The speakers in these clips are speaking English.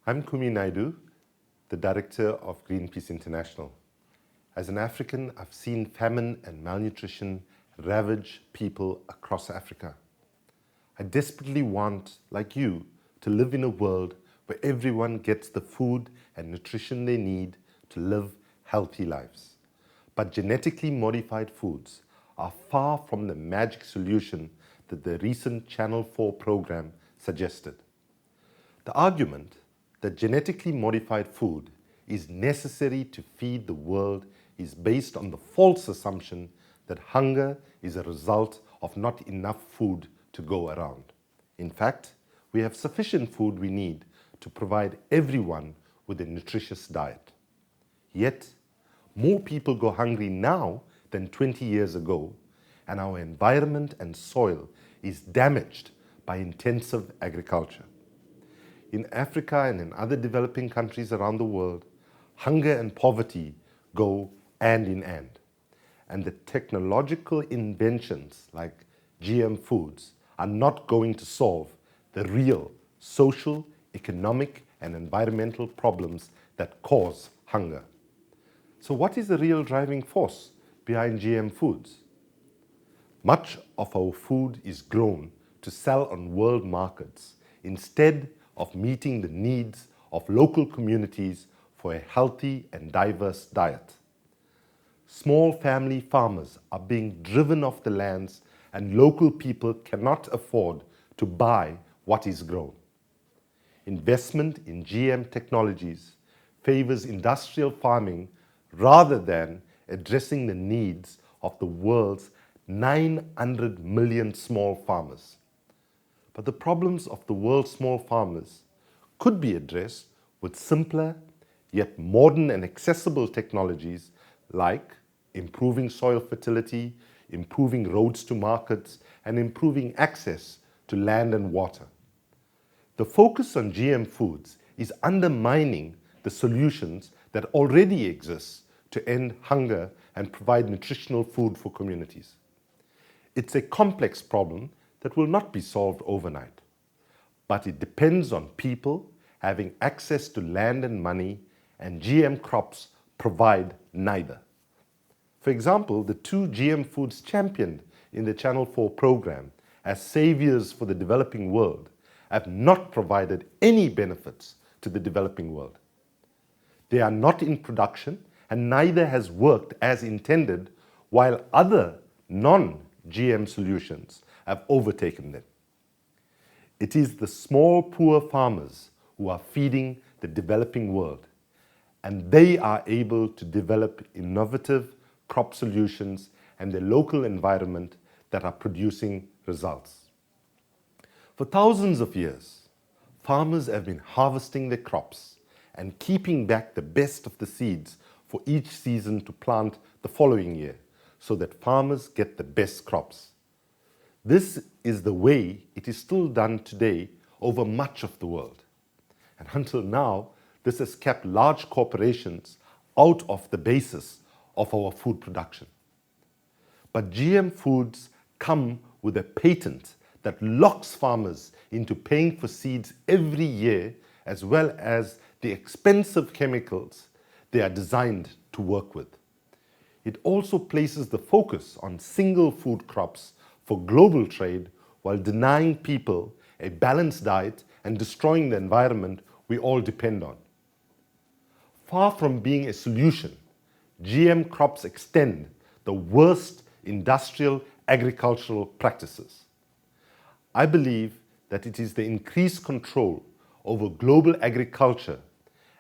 I'm Kumi Naidoo, the director of Greenpeace International. As an African, I've seen famine and malnutrition ravage people across Africa. I desperately want, like you, to live in a world where everyone gets the food and nutrition they need to live healthy lives. But genetically modified foods are far from the magic solution that the recent Channel 4 program suggested. The argument that genetically modified food is necessary to feed the world is based on the false assumption that hunger is a result of not enough food to go around. In fact, we have sufficient food we need to provide everyone with a nutritious diet. Yet, more people go hungry now than 20 years ago, and our environment and soil is damaged by intensive agriculture. In Africa and in other developing countries around the world, hunger and poverty go hand in hand. And the technological inventions like GM foods are not going to solve the real social, economic, and environmental problems that cause hunger. So what is the real driving force behind GM foods? Much of our food is grown to sell on world markets instead of meeting the needs of local communities for a healthy and diverse diet. Small family farmers are being driven off the lands, and local people cannot afford to buy what is grown. Investment in GM technologies favors industrial farming rather than addressing the needs of the world's 900 million small farmers. But the problems of the world's small farmers could be addressed with simpler yet modern and accessible technologies like improving soil fertility, improving roads to markets, and improving access to land and water. The focus on GM foods is undermining the solutions that already exist to end hunger and provide nutritional food for communities. It's a complex problem that will not be solved overnight, but it depends on people having access to land and money, and GM crops provide neither. For example, the two GM foods championed in the Channel 4 program as saviors for the developing world have not provided any benefits to the developing world. They are not in production, and neither has worked as intended, while other non-GM solutions have overtaken them. It is the small, poor farmers who are feeding the developing world, and they are able to develop innovative crop solutions and the local environment that are producing results. For thousands of years, farmers have been harvesting their crops and keeping back the best of the seeds for each season to plant the following year, so that farmers get the best crops. This is the way it is still done today over much of the world. And until now, this has kept large corporations out of the basis of our food production. But GM foods come with a patent that locks farmers into paying for seeds every year, as well as the expensive chemicals they are designed to work with. It also places the focus on single food crops for global trade while denying people a balanced diet and destroying the environment we all depend on. Far from being a solution, GM crops extend the worst industrial agricultural practices. I believe that it is the increased control over global agriculture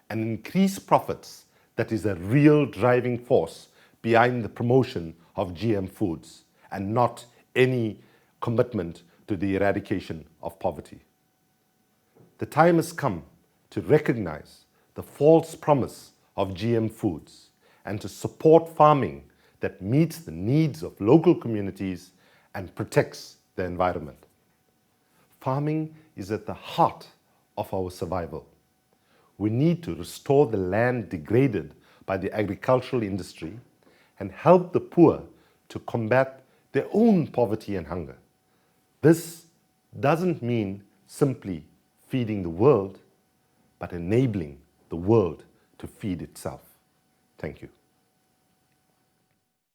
and increased profits that is a real driving force behind the promotion of GM foods, and not any commitment to the eradication of poverty. The time has come to recognize the false promise of GM foods and to support farming that meets the needs of local communities and protects the environment. Farming is at the heart of our survival. We need to restore the land degraded by the agricultural industry and help the poor to combat their own poverty and hunger. This doesn't mean simply feeding the world, but enabling the world to feed itself. Thank you.